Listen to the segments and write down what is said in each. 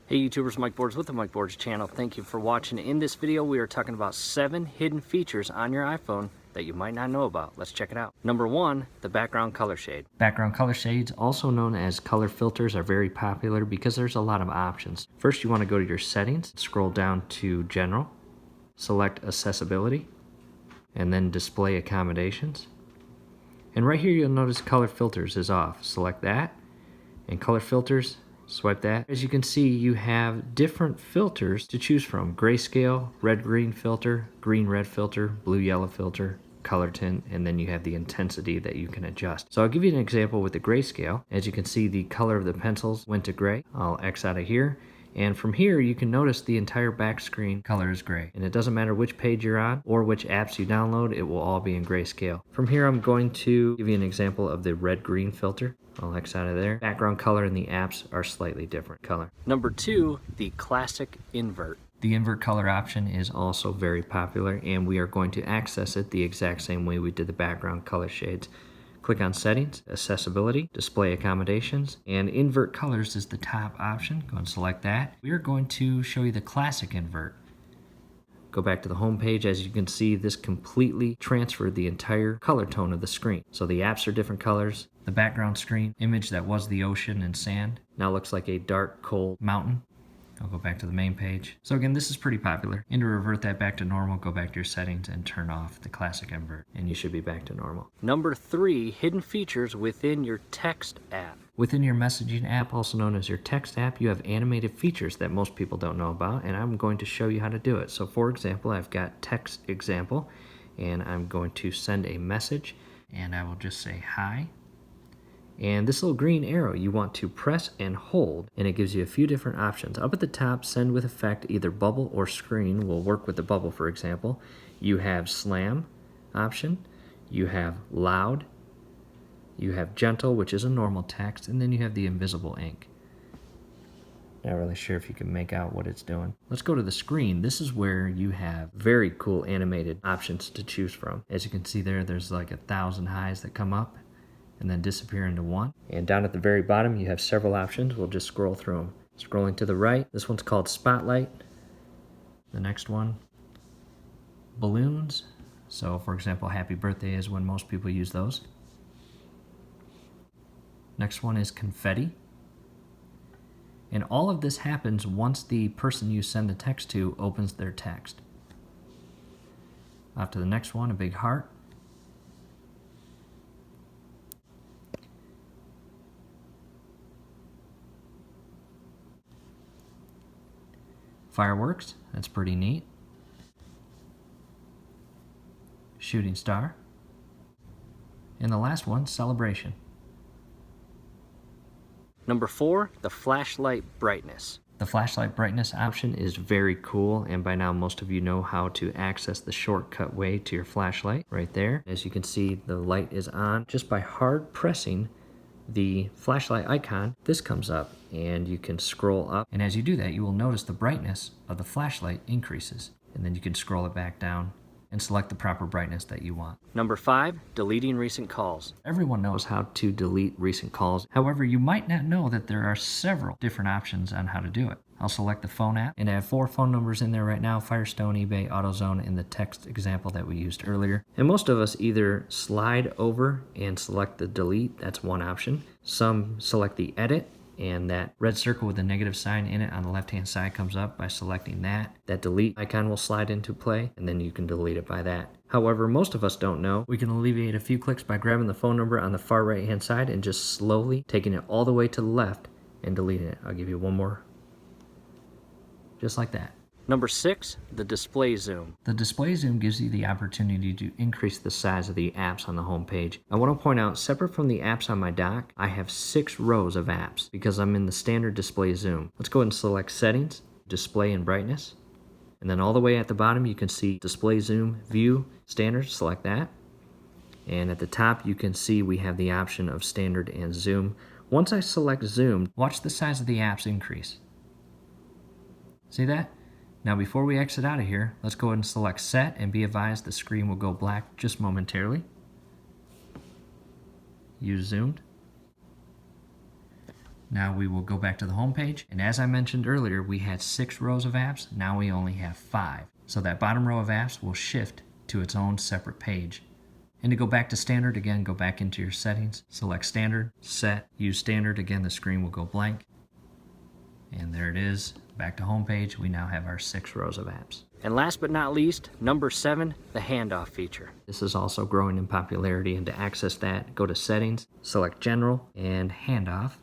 Hey YouTubers, Mike Boards with the Mike Boards channel. Thank you for watching. In this video, we are talking about 7 hidden features on your iPhone that you might not know about. Let's check it out. Number 1, the background color shade. Background color shades, also known as color filters, are very popular because there's a lot of options. First, you want to go to your settings, scroll down to General, select Accessibility, and then Display Accommodations. And right here, you'll notice color filters is off. Select that, and color filters, swipe that. As you can see, you have different filters to choose from. Grayscale, red-green filter, green-red filter, blue-yellow filter, color tint, and then you have the intensity that you can adjust. So I'll give you an example with the grayscale. As you can see, the color of the pencils went to gray. I'll X out of here. And from here, you can notice the entire back screen color is gray. And it doesn't matter which page you're on or which apps you download, it will all be in grayscale. From here, I'm going to give you an example of the red-green filter. I'll X out of there. Background color in the apps are slightly different color. Number 2, the classic invert. The invert color option is also very popular, and we are going to access it the exact same way we did the background color shades. Click on Settings, Accessibility, Display Accommodations, and Invert Colors is the top option. Go and select that. We are going to show you the classic invert. Go back to the home page. As you can see, this completely transferred the entire color tone of the screen. So the apps are different colors. The background screen image that was the ocean and sand now looks like a dark, cold mountain. I'll go back to the main page. So again, this is pretty popular. And to revert that back to normal, go back to your settings and turn off the classic invert, and you should be back to normal. Number 3, hidden features within your text app. Within your messaging app, also known as your text app, you have animated features that most people don't know about, and I'm going to show you how to do it. So for example, I've got text example, and I'm going to send a message, and I will just say hi. And this little green arrow you want to press and hold, and it gives you a few different options. Up at the top, send with effect, either bubble or screen will work with the bubble, for example. You have slam option, you have loud, you have gentle, which is a normal text, and then you have the invisible ink. Not really sure if you can make out what it's doing. Let's go to the screen. This is where you have very cool animated options to choose from. As you can see there's like 1,000 highs that come up and then disappear into one. And down at the very bottom, you have several options. We'll just scroll through them. Scrolling to the right, this one's called Spotlight. The next one, balloons. So for example, happy birthday is when most people use those. Next one is confetti. And all of this happens once the person you send the text to opens their text. Off to the next one, a big heart. Fireworks, that's pretty neat. Shooting star. And the last one, celebration. Number 4, the flashlight brightness. The flashlight brightness option is very cool, and by now most of you know how to access the shortcut way to your flashlight right there. As you can see, the light is on. Just by hard pressing the flashlight icon, this comes up, and you can scroll up, and as you do that, you will notice the brightness of the flashlight increases, and then you can scroll it back down and select the proper brightness that you want. Number 5, deleting recent calls. Everyone knows how to delete recent calls. However, you might not know that there are several different options on how to do it. I'll select the phone app, and I have 4 phone numbers in there right now: Firestone, eBay, AutoZone, and the text example that we used earlier. And most of us either slide over and select the delete, that's one option. Some select the edit, and that red circle with the negative sign in it on the left-hand side comes up. By selecting that, that delete icon will slide into play, and then you can delete it by that. However, most of us don't know. We can alleviate a few clicks by grabbing the phone number on the far right-hand side and just slowly taking it all the way to the left and deleting it. I'll give you one more. Just like that. Number 6, the display zoom. The display zoom gives you the opportunity to increase the size of the apps on the home page. I want to point out, separate from the apps on my dock, I have 6 rows of apps because I'm in the standard display zoom. Let's go ahead and select Settings, Display and Brightness. And then all the way at the bottom, you can see Display Zoom, View, Standard, select that. And at the top, you can see we have the option of Standard and Zoom. Once I select Zoom, watch the size of the apps increase. See that? Now before we exit out of here, let's go ahead and select Set, and be advised the screen will go black just momentarily. Use Zoomed. Now we will go back to the home page, and as I mentioned earlier, we had 6 rows of apps. Now we only have 5. So that bottom row of apps will shift to its own separate page. And to go back to standard, again, go back into your settings, select standard, set, use standard. Again, the screen will go blank. And there it is, back to home page. We now have our 6 rows of apps. And last but not least, number 7, the handoff feature. This is also growing in popularity, and to access that, go to settings, select general and handoff.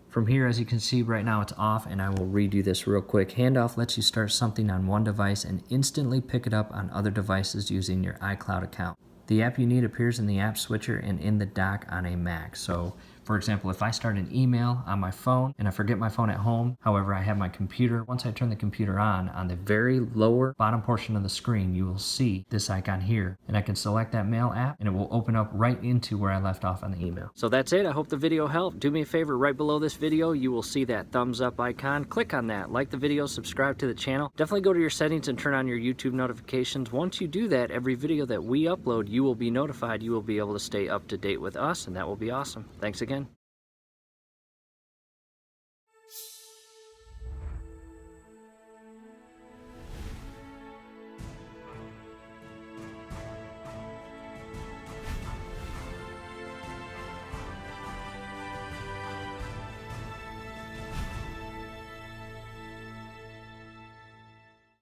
From here, as you can see right now, it's off, and I will redo this real quick. Handoff lets you start something on one device and instantly pick it up on other devices using your iCloud account. The app you need appears in the app switcher and in the dock on a Mac. So, for example, if I start an email on my phone and I forget my phone at home, however, I have my computer. Once I turn the computer on the very lower bottom portion of the screen, you will see this icon here. And I can select that mail app, and it will open up right into where I left off on the email. So that's it. I hope the video helped. Do me a favor, right below this video, you will see that thumbs up icon. Click on that. Like the video, subscribe to the channel. Definitely go to your settings and turn on your YouTube notifications. Once you do that, every video that we upload, you will be notified. You will be able to stay up to date with us, and that will be awesome. Thanks again.